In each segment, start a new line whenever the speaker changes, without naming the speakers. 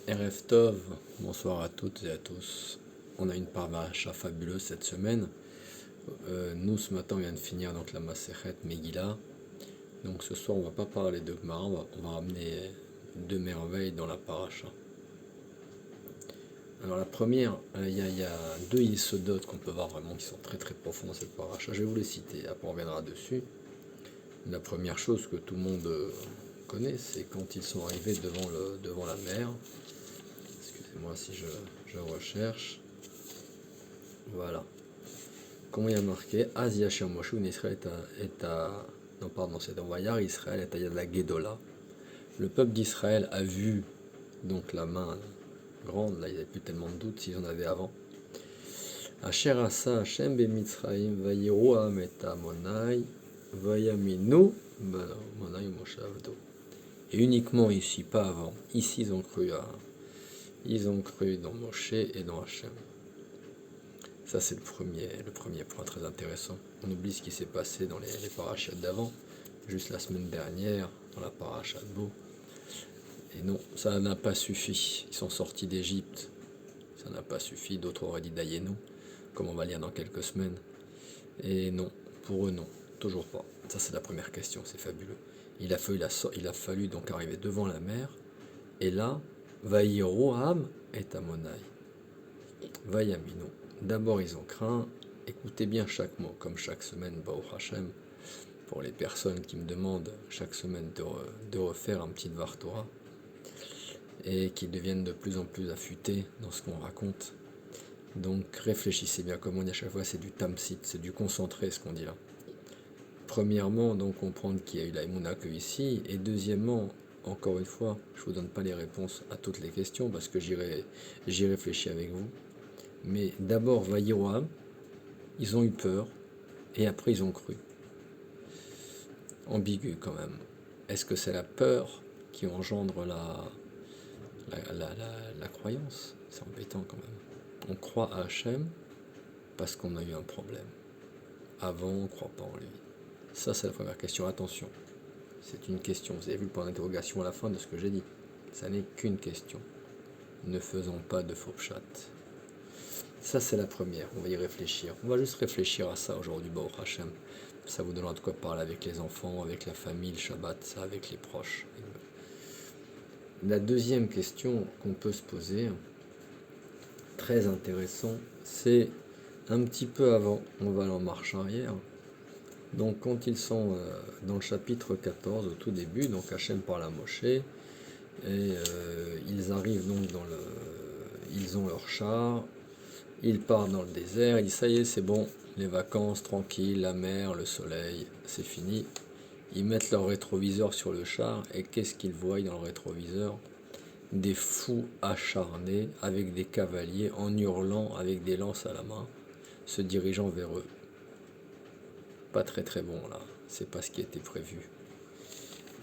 Erev Tov, bonsoir à toutes et à tous. On a une paracha fabuleuse cette semaine. Nous, ce matin, on vient de finir donc la Masechet Megillah. Donc ce soir, on va pas parler de Gemara, on va ramener deux merveilles dans la paracha. Alors la première, il y a deux yesodot qu'on peut voir vraiment qui sont très très profonds dans cette paracha. Je vais vous les citer, après on reviendra dessus. La première chose que tout le monde connaît, c'est quand ils sont arrivés devant la mer. Excusez-moi si je recherche. Voilà. Comment il y a marqué Az Yashir Moshe Israël est à. Non, pardon, c'est dans Vayar Israël est à Yad la Gedola. Le peuple d'Israël a vu donc la main grande, là il n'y avait plus tellement de doute s'ils en avaient avant. Asher Asa Hashem Bemitzraim Vayiroam et Amonai Vayaminu Monai Moshe Avdo. Et uniquement ici, pas avant. Ici ils ont cru dans Moshe et dans Hashem. Ça, c'est le premier point très intéressant. On oublie ce qui s'est passé dans les parachats d'avant, juste la semaine dernière, dans la paracha de Bo. Et non, ça n'a pas suffi. Ils sont sortis d'Égypte. Ça n'a pas suffi. D'autres auraient dit d'Ayenu, comme on va lire dans quelques semaines. Et non, pour eux, non. Toujours pas. Ça, c'est la première question. C'est fabuleux. Il a fallu donc arriver devant la mer. Et là, Vayiroam et Amonai. Vayaminu. D'abord, ils ont craint. Écoutez bien chaque mot, comme chaque semaine, Baruch Hashem, pour les personnes qui me demandent chaque semaine de refaire un petit Dvar Torah et qui deviennent de plus en plus affûtés dans ce qu'on raconte. Donc réfléchissez bien, comme on dit à chaque fois, c'est du tamsit, c'est du concentré ce qu'on dit là. Premièrement, donc comprendre qu'il y a eu la Emouna que ici, et deuxièmement, encore une fois, je ne vous donne pas les réponses à toutes les questions parce que j'y réfléchis avec vous. Mais d'abord, Vayiroam, ils ont eu peur, et après ils ont cru. Ambigu quand même. Est-ce que c'est la peur qui engendre la croyance? C'est embêtant quand même. On croit à Hachem parce qu'on a eu un problème. Avant, on ne croit pas en lui. Ça, c'est la première question. Attention, c'est une question. Vous avez vu le point d'interrogation à la fin de ce que j'ai dit. Ça n'est qu'une question. Ne faisons pas de faux chat. Ça, c'est la première. On va y réfléchir. On va juste réfléchir à ça aujourd'hui, Baruch Hashem. Ça vous donnera de quoi parler avec les enfants, avec la famille, le Shabbat, ça, avec les proches. La deuxième question qu'on peut se poser, très intéressant, c'est un petit peu avant, on va aller en marche arrière. Donc quand ils sont dans le chapitre 14, au tout début, donc Hachem parle à Moshe, et ils arrivent donc ils ont leur char, ils partent dans le désert, ils disent ça y est, c'est bon, les vacances, tranquille, la mer, le soleil, c'est fini. Ils mettent leur rétroviseur sur le char, et qu'est-ce qu'ils voient dans le rétroviseur? Des fous acharnés, avec des cavaliers, en hurlant, avec des lances à la main, se dirigeant vers eux. Pas très très bon là, c'est pas ce qui était prévu.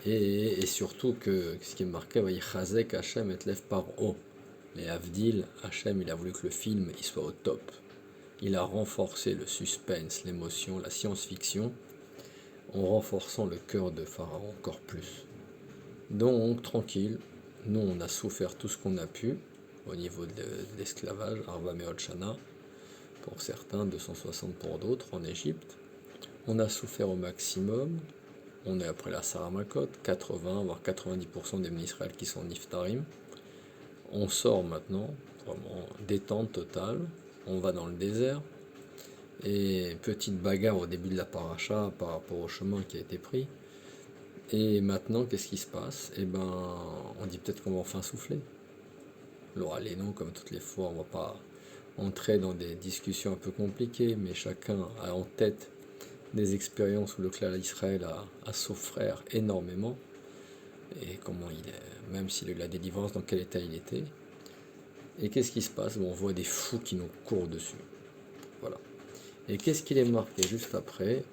Et surtout que ce qui est marqué, Chazek Hachem et lève par haut. Les Avdil, Hachem, il a voulu que le film il soit au top. Il a renforcé le suspense, l'émotion, la science-fiction, en renforçant le cœur de Pharaon encore plus. Donc, tranquille, nous on a souffert tout ce qu'on a pu au niveau de l'esclavage, Arva Meot Shana, pour certains, 260 pour d'autres en Égypte. On a souffert au maximum, on est après la Saramakot, 80 voire 90% des Israël qui sont Niftarim. On sort maintenant, vraiment détente totale, on va dans le désert, et petite bagarre au début de la paracha par rapport au chemin qui a été pris. Et maintenant, qu'est-ce qui se passe? Eh ben, on dit peut-être qu'on va enfin souffler. Laura Lénon, comme toutes les fois, on ne va pas entrer dans des discussions un peu compliquées, mais chacun a en tête des expériences où le clan d'Israël a souffert énormément, et comment il est, même s'il a eu la délivrance, dans quel état il était. Et qu'est-ce qui se passe? Bon, on voit des fous qui nous courent dessus. Voilà. Et qu'est-ce qu'il est marqué juste après?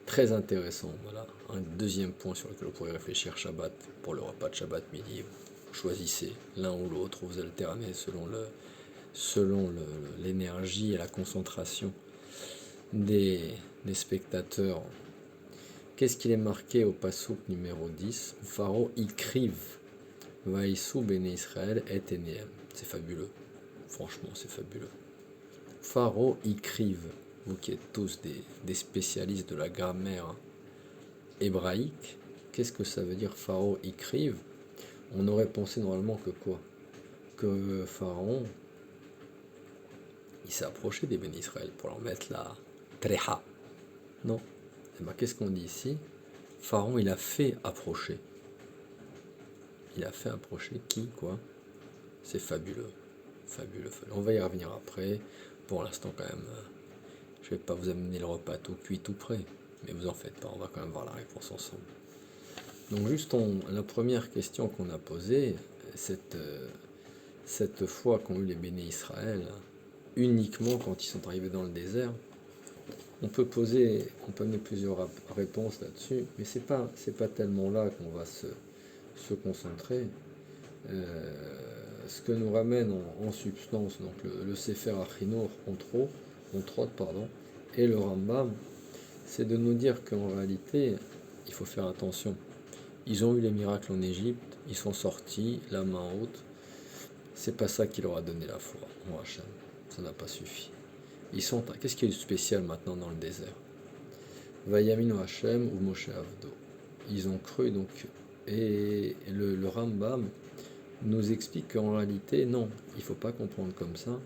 Très intéressant, voilà. Un deuxième point sur lequel vous pourrez réfléchir Shabbat, pour le repas de Shabbat midi. Vous choisissez l'un ou l'autre, vous alternez selon l'énergie et la concentration des spectateurs. Qu'est-ce qu'il est marqué au passouk numéro 10? Pharaon, il crive. Vaïsou Béné Israël et Enéem. C'est fabuleux. Franchement, c'est fabuleux. Pharaon écrive, vous qui êtes tous des spécialistes de la grammaire hébraïque, qu'est-ce que ça veut dire Pharaon écrive? On aurait pensé normalement que quoi? Que Pharaon, il s'est approché des bénis Israël pour leur mettre la treha. Non. Eh ben, qu'est-ce qu'on dit ici? Pharaon, il a fait approcher. Il a fait approcher qui, quoi? C'est fabuleux. Fabuleux, fabuleux. On va y revenir après. Pour l'instant, quand même, je vais pas vous amener le repas tout cuit, tout prêt. Mais vous en faites pas, on va quand même voir la réponse ensemble. Donc juste la première question qu'on a posée, cette fois qu'ont eu les bénis Israël, uniquement quand ils sont arrivés dans le désert, on peut amener plusieurs réponses là-dessus, mais c'est pas tellement là qu'on va se concentrer. Ce que nous ramène en substance, donc le Sefer Achinour entre autres, et le Rambam, c'est de nous dire qu'en réalité, il faut faire attention. Ils ont eu les miracles en Égypte, ils sont sortis, la main haute. C'est pas ça qui leur a donné la foi en Hachem. Ça n'a pas suffi. Qu'est-ce qui est spécial maintenant dans le désert? Vayaminu Hachem ou Moshe Avdo. Ils ont cru donc. Et le Rambam nous explique qu'en réalité, non, il ne faut pas comprendre comme ça.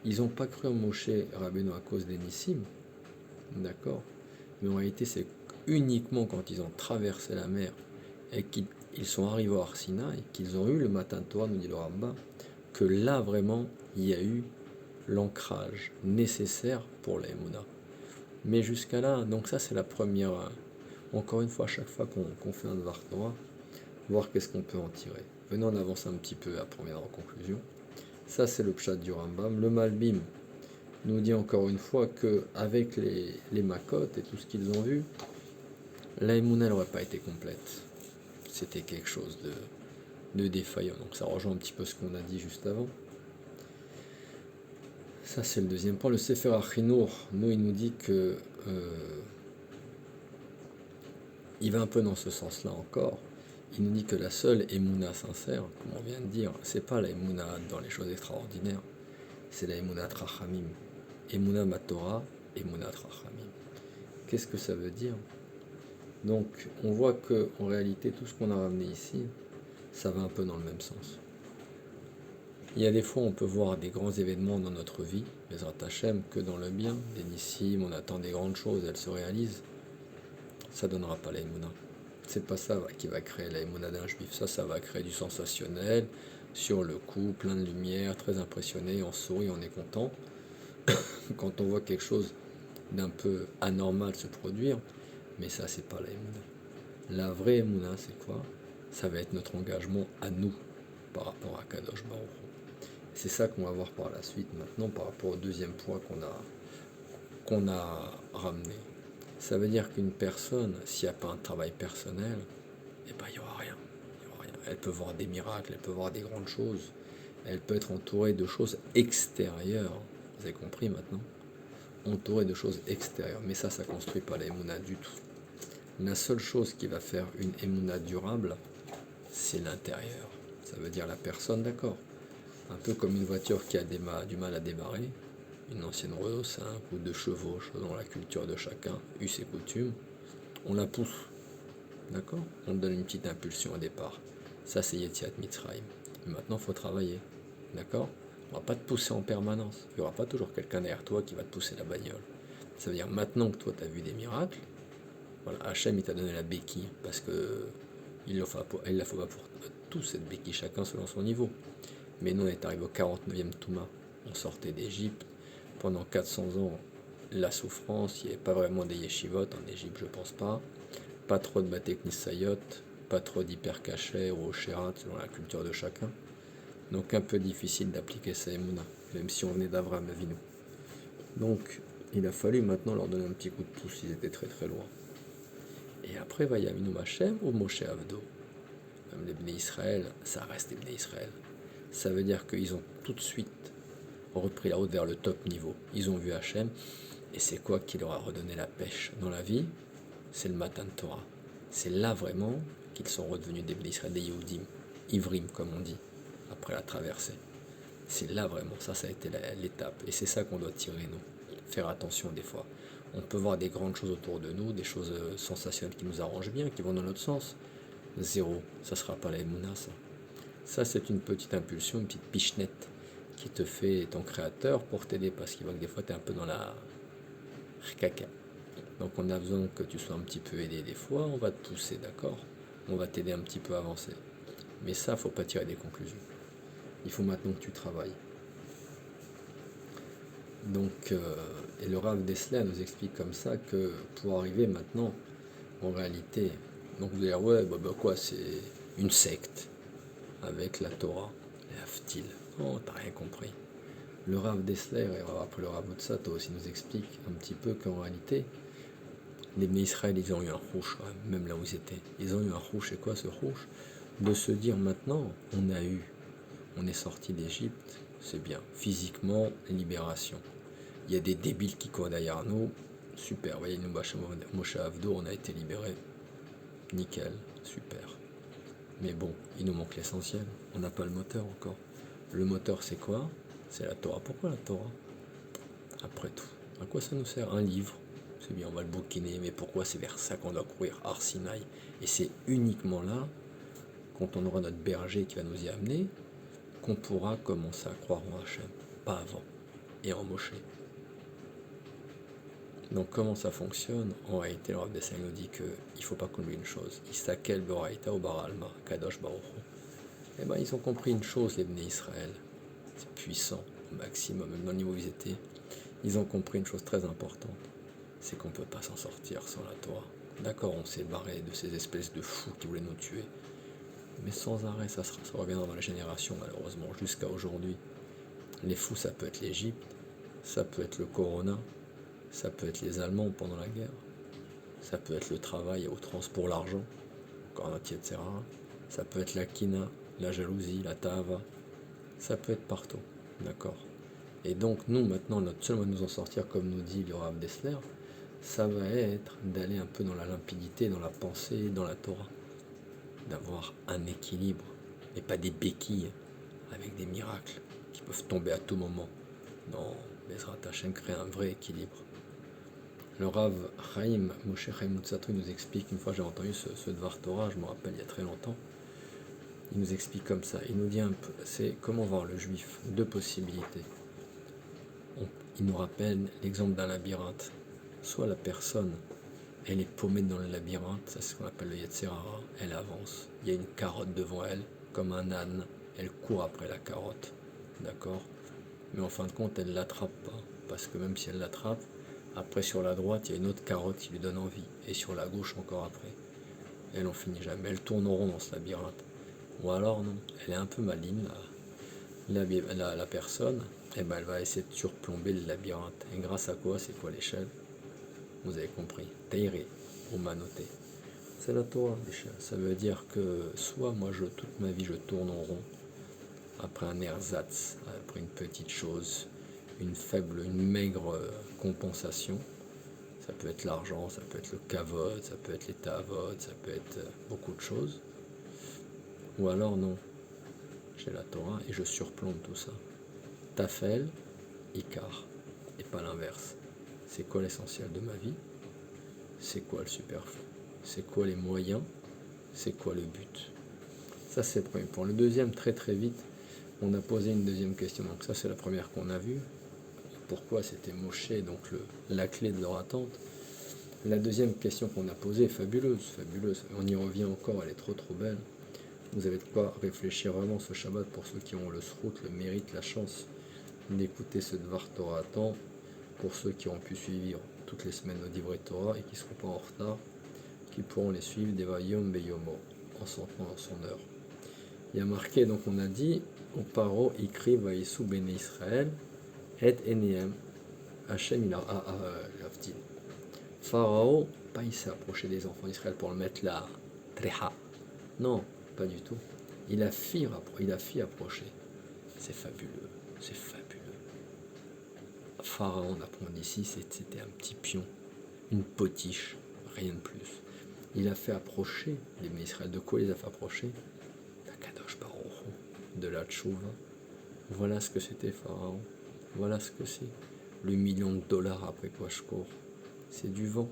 Ils n'ont pas cru en Moshe Rabbeinu à cause des Nissim, d'accord? Mais en réalité, c'est uniquement quand ils ont traversé la mer et qu'ils sont arrivés au Har Sinaï, qu'ils ont eu le matin de Torah, nous dit le Rambam, que là vraiment, il y a eu l'ancrage nécessaire pour la Emouna. Mais jusqu'à là, donc ça c'est la première, encore une fois, à chaque fois qu'on fait un Dvar Torah, voir qu'est-ce qu'on peut en tirer. Venez, on avance un petit peu, après on viendra en conclusion. Ça c'est le pshat du Rambam. Le Malbim nous dit encore une fois qu'avec les Makot et tout ce qu'ils ont vu, la Emouna n'aurait pas été complète. C'était quelque chose de défaillant. Donc ça rejoint un petit peu ce qu'on a dit juste avant. Ça c'est le deuxième point. Le Sefer Achinour, nous il nous dit que il va un peu dans ce sens-là encore. Il nous dit que la seule Emouna sincère, comme on vient de dire, c'est pas la Emouna dans les choses extraordinaires, c'est la Emouna Trachamim. Emouna Matora, Emouna Trachamim. Qu'est-ce que ça veut dire? Donc on voit que en réalité tout ce qu'on a ramené ici, ça va un peu dans le même sens. Il y a des fois on peut voir des grands événements dans notre vie, Bezrat Hashem, que dans le bien, des Nissim, on attend des grandes choses, elles se réalisent. Ça donnera pas la Emouna. C'est pas ça qui va créer la Emouna d'un juif. Ça va créer du sensationnel, sur le coup, plein de lumière, très impressionné, on sourit, on est content. Quand on voit quelque chose d'un peu anormal se produire, mais ça c'est pas la Emouna. La vraie Emouna c'est quoi? Ça va être notre engagement à nous par rapport à Kadosh Baruch Hu. C'est ça qu'on va voir par la suite maintenant par rapport au deuxième point qu'on a ramené. Ça veut dire qu'une personne, s'il n'y a pas un travail personnel, eh ben, il n'y aura rien. Elle peut voir des miracles, elle peut voir des grandes choses, elle peut être entourée de choses extérieures. Vous avez compris maintenant? Entourée de choses extérieures. Mais ça ne construit pas la Emouna du tout. La seule chose qui va faire une Emouna durable, c'est l'intérieur. Ça veut dire la personne, d'accord. Un peu comme une voiture qui a du mal à démarrer, une ancienne Renault 5 ou 2 chevaux, selon la culture de chacun, us et coutumes, on la pousse, d'accord? On donne une petite impulsion au départ. Ça, c'est Yetziat Mitzrayim. Maintenant, il faut travailler, d'accord? On ne va pas te pousser en permanence. Il n'y aura pas toujours quelqu'un derrière toi qui va te pousser la bagnole. Ça veut dire, maintenant que toi, tu as vu des miracles, voilà, Hachem, il t'a donné la béquille, parce que il la faut pas pour tous, cette béquille, chacun selon son niveau. Mais nous, on est arrivé au 49e Touma. On sortait d'Égypte. Pendant 400 ans, la souffrance, il n'y avait pas vraiment des yeshivot en Égypte, je pense pas. Pas trop de batek nisayot, pas trop d'hypercacher ou shérat selon la culture de chacun. Donc un peu difficile d'appliquer sa Emouna, même si on venait d'Avraham Avinu. Donc il a fallu maintenant leur donner un petit coup de pouce, ils étaient très très loin. Et après, Vayaminu Hashem ou Moshe Avdo. Même les Bnei Israël, ça reste les Bnei Israël. Ça veut dire qu'ils ont tout de suite repris la route vers le top niveau. Ils ont vu Hachem, et c'est quoi qui leur a redonné la pêche dans la vie? C'est le matin de Torah. C'est là vraiment qu'ils sont redevenus des Bnei Israël, des Yehudim. Ivrim, comme on dit, après la traversée. C'est là vraiment, ça a été l'étape. Et c'est ça qu'on doit tirer, nous. Faire attention des fois. On peut voir des grandes choses autour de nous, des choses sensationnelles qui nous arrangent bien, qui vont dans notre sens. Zéro, ça ne sera pas la Emouna, ça. Ça, c'est une petite impulsion, une petite pichenette qui te fait ton créateur pour t'aider, parce qu'il voit que des fois, tu es un peu dans la caca. Donc on a besoin que tu sois un petit peu aidé des fois, on va te pousser, d'accord? On va t'aider un petit peu à avancer. Mais ça, faut pas tirer des conclusions. Il faut maintenant que tu travailles. Donc, et le Rav Dessler nous explique comme ça que pour arriver maintenant, en réalité, donc vous allez dire, ouais, quoi, c'est une secte avec la Torah, et Haftil. Oh, t'as rien compris. Le Rav Dessler et après le Rav Motsato aussi nous explique un petit peu qu'en réalité, les Israël, ils ont eu un rouge, même là où ils étaient. Ils ont eu un rouge, c'est quoi ce rouge? De se dire maintenant, on est sorti d'Égypte, c'est bien. Physiquement, libération. Il y a des débiles qui courent derrière nous, super. Voyez, nous, Moshe Avdo, on a été libérés, nickel, super. Mais bon, il nous manque l'essentiel, on n'a pas le moteur encore. Le moteur, c'est quoi? C'est la Torah. Pourquoi la Torah? Après tout, à quoi ça nous sert? Un livre, c'est bien, on va le bouquiner, mais pourquoi c'est vers ça qu'on doit courir, Arsinaï? Et c'est uniquement là, quand on aura notre berger qui va nous y amener, qu'on pourra commencer à croire en Hachem, pas avant, et en Moshe. Donc comment ça fonctionne? En réalité, le Rav Dessler nous dit qu'il ne faut pas qu'on oublie une chose. Isakel Boraïta ou Baralma, Kadosh Baruch. Eh bien, ils ont compris une chose, les Bnei Israël. C'est puissant, au maximum, même dans le niveau où ils étaient. Ils ont compris une chose très importante. C'est qu'on ne peut pas s'en sortir sans la Torah. D'accord, on s'est barré de ces espèces de fous qui voulaient nous tuer. Mais sans arrêt, ça reviendra dans la génération, malheureusement, jusqu'à aujourd'hui. Les fous, ça peut être l'Égypte, ça peut être le Corona, ça peut être les Allemands pendant la guerre, ça peut être le travail à outrance pour l'argent, encore un etc. Ça peut être la kina, la jalousie, la tava, ça peut être partout, d'accord? Et donc nous, maintenant, notre seul moyen de nous en sortir, comme nous dit le Rav Dessler, ça va être d'aller un peu dans la limpidité, dans la pensée, dans la Torah, d'avoir un équilibre, et pas des béquilles avec des miracles qui peuvent tomber à tout moment. Non, Bezrat Hashem crée un vrai équilibre. Le Rav Chaim, Moshe Chaim Mutsato, nous explique, une fois j'ai entendu ce Dvar Torah, je me rappelle il y a très longtemps, il nous explique comme ça, il nous dit un peu, c'est comment voir le juif, deux possibilités. Il nous rappelle l'exemple d'un labyrinthe. Soit la personne, elle est paumée dans le labyrinthe, ça c'est ce qu'on appelle le Yetzer Hara, elle avance, il y a une carotte devant elle, comme un âne, elle court après la carotte, d'accord? Mais en fin de compte, elle ne l'attrape pas, parce que même si elle l'attrape, après sur la droite, il y a une autre carotte qui lui donne envie, et sur la gauche encore après. Elle n'en finit jamais, elle tourne en rond dans ce labyrinthe. Ou alors non, elle est un peu maligne, la personne, et ben elle va essayer de surplomber le labyrinthe. Et grâce à quoi? C'est quoi l'échelle? Vous avez compris, Teiré, ou Manoté. C'est la Torah, l'échelle. Ça veut dire que soit moi, toute ma vie, je tourne en rond, après un ersatz, après une petite chose, une maigre compensation. Ça peut être l'argent, ça peut être le kavod, ça peut être les tavod, ça peut être beaucoup de choses. Ou alors non, j'ai la Torah et je surplombe tout ça. Tafel, Ikar, et pas l'inverse. C'est quoi l'essentiel de ma vie? C'est quoi le superflu? C'est quoi les moyens? C'est quoi le but? Ça c'est le premier point. Le deuxième, très très vite, on a posé une deuxième question. Donc ça c'est la première qu'on a vue. Pourquoi c'était Moshe, donc la clé de leur attente. La deuxième question qu'on a posée est fabuleuse, fabuleuse. On y revient encore, elle est trop trop belle. Vous avez de quoi réfléchir vraiment ce Shabbat pour ceux qui ont le srout, le mérite, la chance d'écouter ce Dvar Torah à temps, pour ceux qui ont pu suivre toutes les semaines nos Divrei Torah et qui ne seront pas en retard, qui pourront les suivre Deva Yom Beyomo, en son temps, en son heure. Il y a marqué, donc on a dit, au paro ikri vaïsou bene Israël, et eniem, Hachem il a dit. Pharaon, pas il s'est approché des enfants d'Israël pour le mettre là, treha. Non, pas du tout. Il a fait approcher. C'est fabuleux, c'est fabuleux. Pharaon, on apprend d'ici, c'était un petit pion, une potiche, rien de plus. Il a fait approcher les Israël. De quoi il les a fait approcher? D'Akadosh de la tchouva. Voilà ce que c'était Pharaon. Voilà ce que c'est. Le $1 000 000 après quoi je cours. C'est du vent.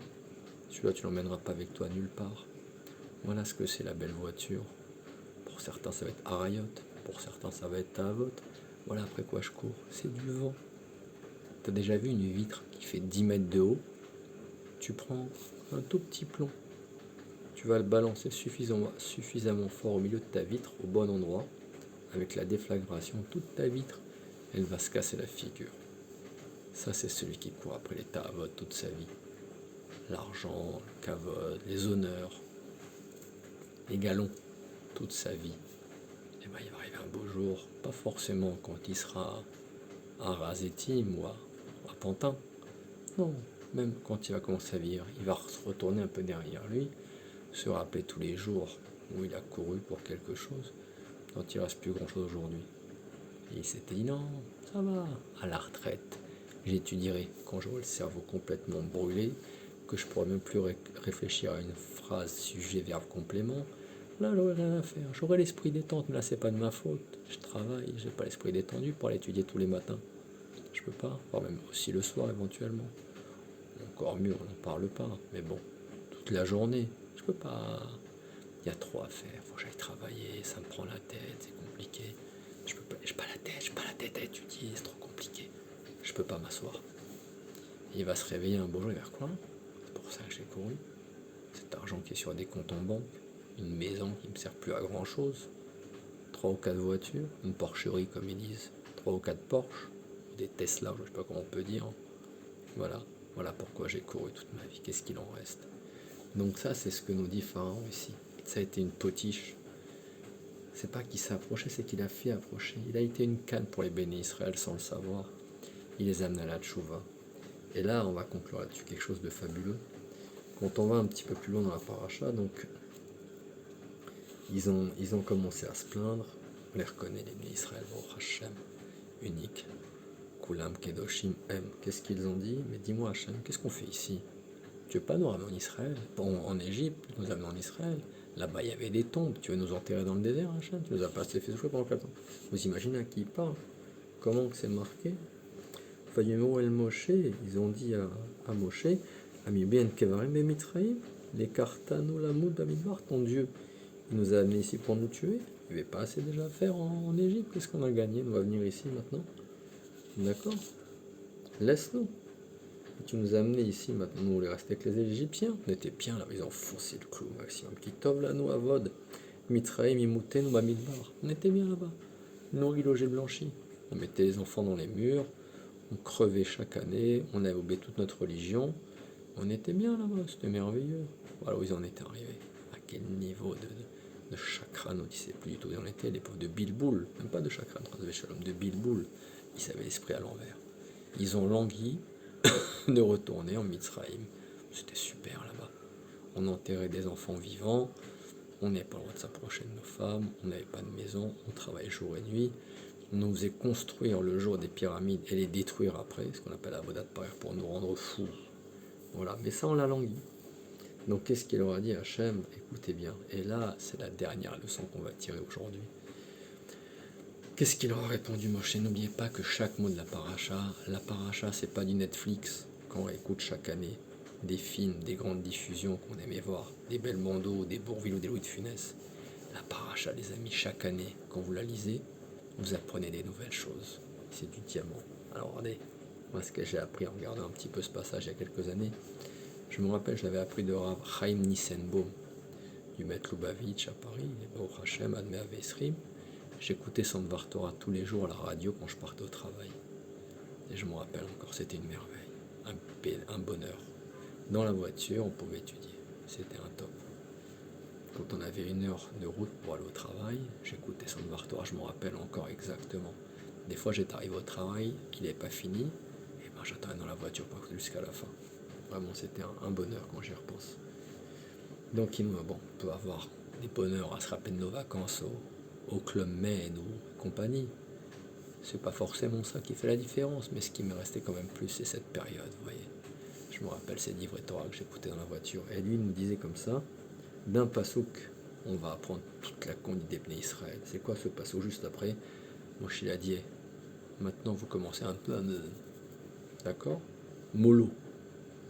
Celui-là, tu l'emmèneras pas avec toi nulle part. Voilà ce que c'est la belle voiture. Pour certains, ça va être Harriot. Pour certains, ça va être Tavot. Voilà après quoi je cours. C'est du vent. T'as déjà vu une vitre qui fait 10 mètres de haut? Tu prends un tout petit plomb. Tu vas le balancer suffisamment fort au milieu de ta vitre, au bon endroit. Avec la déflagration, toute ta vitre, elle va se casser la figure. Ça, c'est celui qui court après les Tavot toute sa vie. L'argent, le kavod, les honneurs, les galons, toute sa vie. Et ben, il va arriver un beau jour, pas forcément quand il sera à Razetim ou à Pantin. Non, même quand il va commencer à vivre, il va se retourner un peu derrière lui, se rappeler tous les jours où il a couru pour quelque chose, dont il ne reste plus grand chose aujourd'hui. Et il s'était dit non, ça va, à la retraite, j'étudierai quand j'aurai le cerveau complètement brûlé, que je pourrai même plus réfléchir à une phrase, sujet, verbe, complément. Là, j'aurai rien à faire. J'aurai l'esprit détente, mais là, c'est pas de ma faute. Je travaille, j'ai pas l'esprit détendu pour l'étudier tous les matins. Je peux pas, voire même aussi le soir éventuellement. Encore mieux, on n'en parle pas, mais bon, toute la journée, je peux pas. Il y a trop à faire, faut que j'aille travailler, ça me prend la tête, c'est compliqué. Je peux pas, j'ai pas la tête à étudier, c'est trop compliqué. Je peux pas m'asseoir. Il va se réveiller un beau jour, il va dire quoi? C'est pour ça que j'ai couru. Cet argent qui est sur des comptes en banque, une maison qui ne me sert plus à grand chose, 3 ou 4 voitures, une porcherie comme ils disent, 3 ou 4 Porsche, des Tesla, je ne sais pas comment on peut dire. Voilà pourquoi j'ai couru toute ma vie, qu'est-ce qu'il en reste. Donc ça, c'est ce que nous dit Pharaon ici. Ça a été une potiche. C'est pas qu'il s'est approché, c'est qu'il a fait approcher. Il a été une canne pour les bénis Israël sans le savoir. Il les amène à la tchouva. Et là, on va conclure là-dessus quelque chose de fabuleux. Quand on va un petit peu plus loin dans la paracha, donc ils ont commencé à se plaindre. On les reconnaît, les bénis Israël, Baruch Hashem, unique. Kulam Kedoshim M. Qu'est-ce qu'ils ont dit? Mais dis-moi Hashem, qu'est-ce qu'on fait ici? Tu veux pas nous ramener en Israël? En Égypte, nous amener en Israël. Là-bas, il y avait des tombes. Tu veux nous enterrer dans le désert, Hashem? Tu nous as pas fait souffler pendant 4 ans. Vous imaginez à qui il parle? Comment que c'est marqué? Vayemo el Moshe, ils ont dit à Moshe, Ami bien kevarim bemitraim, les kartano lamoud bamidbar, ton Dieu, il nous a amenés ici pour nous tuer. Il n'y avait pas assez déjà à faire en Égypte. Qu'est-ce qu'on a gagné? On va venir ici maintenant. D'accord? Laisse-nous. Tu nous as amenés ici, maintenant nous on est restés avec les Égyptiens. On était bien là, ils ont foncé le clou au maximum. Kitov là, nous, Avod, Mitraim, Imouten, Bamidbar. On était bien là-bas. Nourri, logé, blanchi. On mettait les enfants dans les murs, on crevait chaque année, on avait oublié toute notre religion. On était bien là-bas, c'était merveilleux. Voilà où ils en étaient arrivés. À quel niveau de chakra, nous disait plus du tout où on était, les pauvres de Bilboul, même pas de chakra, de Bilboul. Ils avaient l'esprit à l'envers. Ils ont langui de retourner en Mitzraïm. C'était super là-bas. On enterrait des enfants vivants, on n'avait pas le droit de s'approcher de nos femmes, on n'avait pas de maison, on travaillait jour et nuit. On nous faisait construire le jour des pyramides et les détruire après, ce qu'on appelle la Avodat Parer, pour nous rendre fous. Voilà, mais ça on l'a langui. Donc qu'est-ce qu'il leur a dit Hachem? Écoutez bien, et là c'est la dernière leçon qu'on va tirer aujourd'hui. Qu'est-ce qu'il leur a répondu Moshe? N'oubliez pas que chaque mot de la paracha c'est pas du Netflix qu'on écoute chaque année, des films, des grandes diffusions qu'on aimait voir, des belles bandeaux, des Bourvil ou des Louis de Funès. La paracha, les amis, chaque année, quand vous la lisez, vous apprenez des nouvelles choses. C'est du diamant. Alors regardez, moi ce que j'ai appris en regardant un petit peu ce passage il y a quelques années, je me rappelle, je l'avais appris de Rav Chaim Nissenbaum, du maître Lubavitch à Paris, et Baruch Hashem, Admei Avesrim. J'écoutais Sandvar Torah tous les jours à la radio quand je partais au travail. Et je me rappelle encore, c'était une merveille, un bonheur. Dans la voiture, on pouvait étudier. C'était un top. Quand on avait 1 heure de route pour aller au travail, j'écoutais Sandvar Torah, je me rappelle encore exactement. Des fois, j'étais arrivé au travail, qu'il n'avait pas fini, et ben j'attendais dans la voiture pour écouter jusqu'à la fin. Vraiment, c'était un bonheur quand j'y repense. Donc, on peut avoir des bonheurs à se rappeler de nos vacances au Club Med ou compagnie. C'est pas forcément ça qui fait la différence, mais ce qui me restait quand même plus, c'est cette période, vous voyez. Je me rappelle ces livres Torah que j'écoutais dans la voiture. Et lui, il nous disait comme ça, d'un pasouk on va apprendre toute la conduite des Bnei Israël. C'est quoi ce passage juste après? Moshe il a dit, maintenant vous commencez un peu à me... D'accord? Mollo.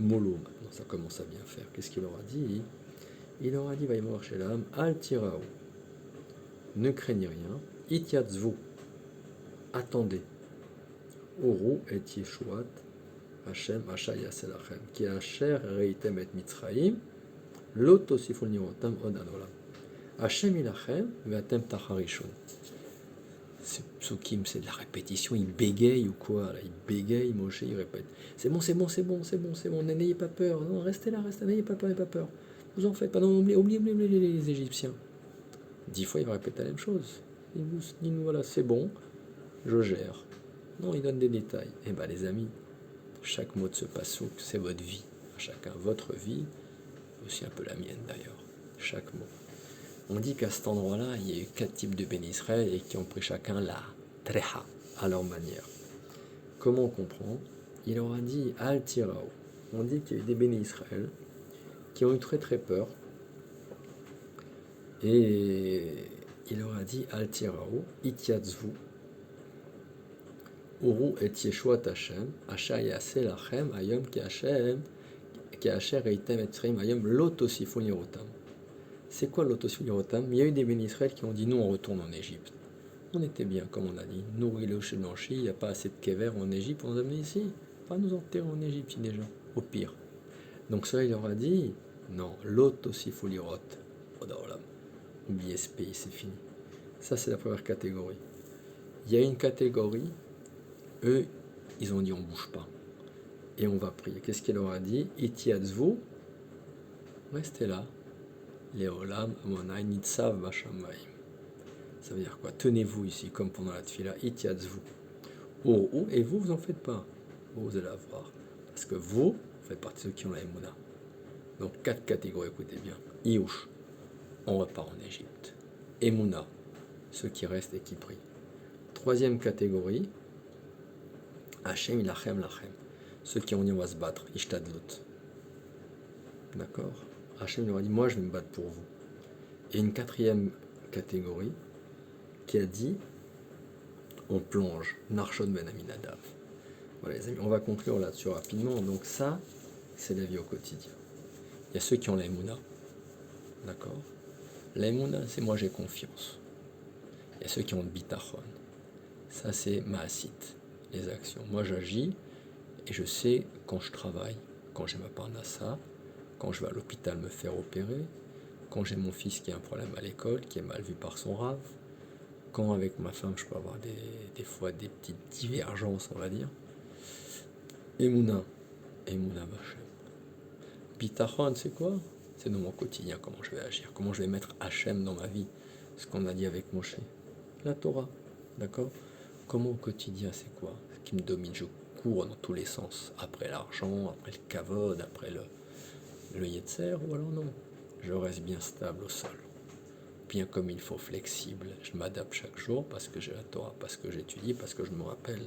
Mollo, maintenant ça commence à bien faire. Qu'est-ce qu'il leur a dit? Il leur a dit, va y voir chez l'âme, al tirao. Ne craignez rien. Itiatzvu. Attendez. Oru et Yeshuat. Hashem, Asha Yaselachem. Ki Asher reitem et Mitzraim. Lotosiful nirotam od adolam. Hashem ilachem, ve'atem tacharishon. Psukim, c'est de la répétition, il bégaye ou quoi là? Il bégaye, Moshe, il répète. C'est bon, c'est bon, c'est bon, c'est bon, c'est bon, n'ayez pas peur, non, restez là, n'ayez pas peur, n'ayez pas peur. Vous en faites pas, non, oubliez les Égyptiens. 10 fois, il va répéter la même chose. Il dit, voilà, c'est bon, je gère. Non, il donne des détails. Eh bien, les amis, chaque mot de ce passouk, c'est votre vie. Chacun votre vie, aussi un peu la mienne d'ailleurs. Chaque mot. On dit qu'à cet endroit-là, il y a eu 4 types de bénis Israël et qui ont pris chacun la treha à leur manière. Comment on comprend? Il leur a dit al tirao. On dit qu'il y a eu des bénis Israël qui ont eu très très peur. Et il leur a dit al tirao, itiatzvu, uru et Yeshuat Hashem, asher yaseh lachem ayom ki asher reitem et Mitzrayim ayom lo tosifun yerotam. C'est quoi l'autosifun yerotam? Il y a eu des bénis Israël qui ont dit nous on retourne en Égypte. On était bien, comme on a dit. Nourris-le chez Blanchi, il n'y a pas assez de kever en Égypte, on nous a amené ici. Pas nous enterrer en Égypte, si déjà, au pire. Donc ça, il leur a dit non, l'autosifun yerot. Oubliez ce pays, c'est fini. Ça, c'est la première catégorie. Il y a une catégorie, eux, ils ont dit on ne bouge pas. Et on va prier. Qu'est-ce qu'il leur a dit? Itiatzvu, restez là. Leolam amonai nitzav bashamayim. Ça veut dire quoi? Tenez-vous ici, comme pendant la tfila. Itiatzvu. Et vous, vous en faites pas. Vous allez avoir. Parce que vous faites partie de ceux qui ont la émouna. Donc, 4 catégories, écoutez bien. Iouch, on repart en Égypte. Emouna, ceux qui restent et qui prient. 3e catégorie, Hashem ilachem lachem, ceux qui ont dit on va se battre, ishtadlut. D'accord? Hashem leur a dit moi je vais me battre pour vous. Et une 4e catégorie qui a dit on plonge, Narshon ben Aminadav. Voilà les amis, on va conclure là-dessus rapidement. Donc ça, c'est la vie au quotidien. Il y a ceux qui ont la émouna. D'accord? La émouna, c'est moi j'ai confiance. Il y a ceux qui ont le bitachon. Ça, c'est maasit, les actions. Moi, j'agis et je sais quand je travaille, quand j'ai ma parnassa, quand je vais à l'hôpital me faire opérer, quand j'ai mon fils qui a un problème à l'école, qui est mal vu par son rave, quand avec ma femme, je peux avoir des fois des petites divergences, on va dire. Emouna Bachem. Bitachon, c'est quoi? C'est dans mon quotidien, comment je vais agir, comment je vais mettre Hachem dans ma vie, ce qu'on a dit avec Moshe. La Torah, d'accord? Comment au quotidien, c'est quoi? Ce qui me domine, je cours dans tous les sens, après l'argent, après le kavod, après le yetzer, ou alors non, je reste bien stable au sol, bien comme il faut, flexible, je m'adapte chaque jour parce que j'ai la Torah, parce que j'étudie, parce que je me rappelle.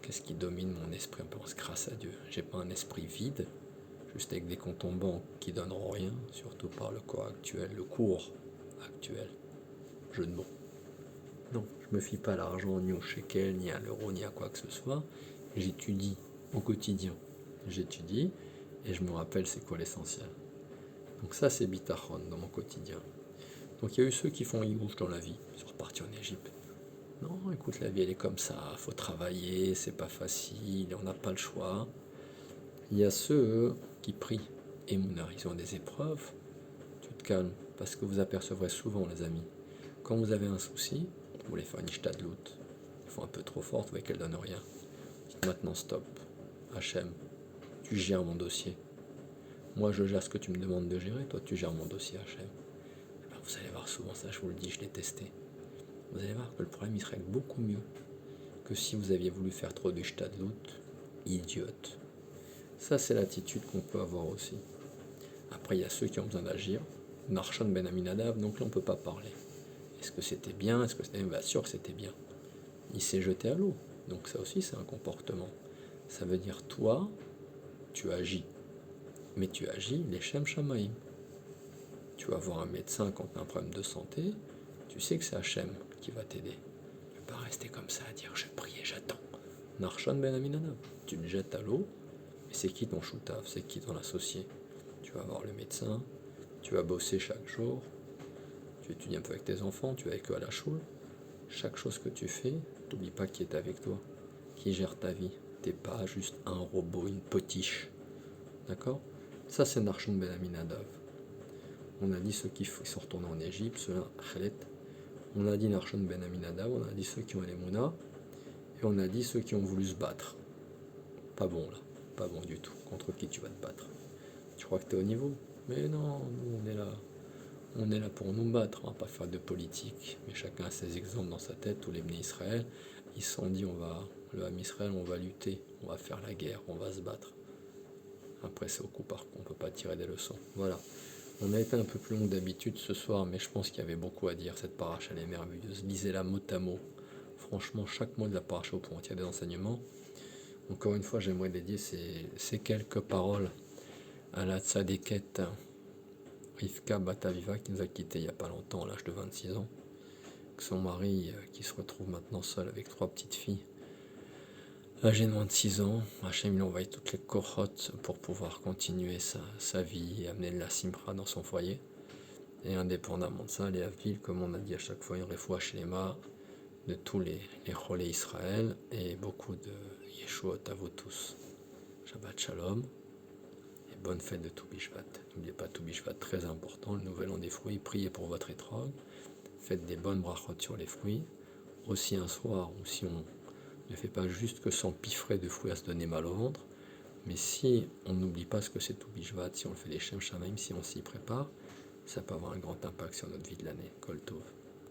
Qu'est-ce qui domine mon esprit? On pense grâce à Dieu. J'ai pas un esprit vide, juste avec des comptes en banque qui donneront rien, surtout par le cours actuel, jeu de mots. Non, je me fie pas à l'argent, ni au shekel, ni à l'euro, ni à quoi que ce soit. J'étudie au quotidien. J'étudie et je me rappelle c'est quoi l'essentiel. Donc ça, c'est bitachon dans mon quotidien. Donc il y a eu ceux qui font youch dans la vie, ils sont repartis en Égypte. Non, écoute, la vie elle est comme ça, faut travailler, c'est pas facile, on n'a pas le choix. Il y a ceux qui prient, Emouna, ils ont des épreuves, tu te calmes, parce que vous apercevrez souvent, les amis, quand vous avez un souci, vous voulez faire une ishtadlut, il faut un peu trop fort, vous voyez qu'elle donne rien. Dites maintenant stop, Hachem, tu gères mon dossier. Moi je gère ce que tu me demandes de gérer, toi tu gères mon dossier, Hachem. Ben, vous allez voir souvent ça, je vous le dis, je l'ai testé. Vous allez voir que le problème il serait beaucoup mieux que si vous aviez voulu faire trop de shtadlut, idiote. Ça c'est l'attitude qu'on peut avoir aussi. Après il y a ceux qui ont besoin d'agir. Narshon ben Aminadav, donc là on ne peut pas parler. Est-ce que c'était bien? Est-ce que c'était bien sûr que c'était bien. Il s'est jeté à l'eau. Donc ça aussi c'est un comportement. Ça veut dire toi, tu agis. Mais tu agis les Shem Shamaim. Tu vas voir un médecin quand tu as un problème de santé, tu sais que c'est Hachem qui va t'aider. Tu ne peux pas rester comme ça à dire je prie et j'attends. Narshon ben Aminadav, tu le jettes à l'eau, mais c'est qui ton choutav, c'est qui ton associé? Tu vas voir le médecin, tu vas bosser chaque jour, tu étudies un peu avec tes enfants, tu vas avec eux à la choule. Chaque chose que tu fais, n'oublie pas qui est avec toi, qui gère ta vie. T'es pas juste un robot, une potiche. D'accord? Ça, c'est Narshon ben Aminadav. On a dit ceux qui sont retournés en Égypte, ceux-là, Khalet. On a dit Narshon ben Aminadav, on a dit ceux qui ont les Mouna, et on a dit ceux qui ont voulu se battre. Pas bon là, pas bon du tout. Contre qui tu vas te battre? Tu crois que tu es au niveau? Mais non, nous on est là. On est là pour nous battre, on va pas faire de politique. Mais chacun a ses exemples dans sa tête. Tous les Bnei Israël, ils se sont dit le Ham Israël, on va lutter, on va faire la guerre, on va se battre. Après c'est au coup par coup, on ne peut pas tirer des leçons. Voilà. On a été un peu plus long que d'habitude ce soir, mais je pense qu'il y avait beaucoup à dire. Cette paracha, elle est merveilleuse. Lisez-la mot à mot. Franchement, chaque mot de la paracha, pour en tirer des enseignements. Encore une fois, j'aimerais dédier ces quelques paroles à la tzadékette Rivka Bataviva qui nous a quittés il n'y a pas longtemps, à l'âge de 26 ans. Que son mari, qui se retrouve maintenant seul avec 3 petites filles, âgées de moins de 6 ans. Hachem lui envoie toutes les kochotes pour pouvoir continuer sa vie et amener de la simra dans son foyer. Et indépendamment de ça, les Havdil, comme on a dit à chaque fois, une refoua shlema de tous les Cholé Israël et beaucoup de Yeshuot à vous tous. Shabbat Shalom et bonne fête de Toubishvat. N'oubliez pas Toubishvat, très important, le nouvel an des fruits. Priez pour votre étrog. Faites des bonnes brachot sur les fruits. Aussi un soir où si on ne fait pas juste que s'empiffrer de fruits à se donner mal au ventre, mais si on n'oublie pas ce que c'est Toubishvat, si on le fait les Shem Shamaim, si on s'y prépare, ça peut avoir un grand impact sur notre vie de l'année. Kol Tov.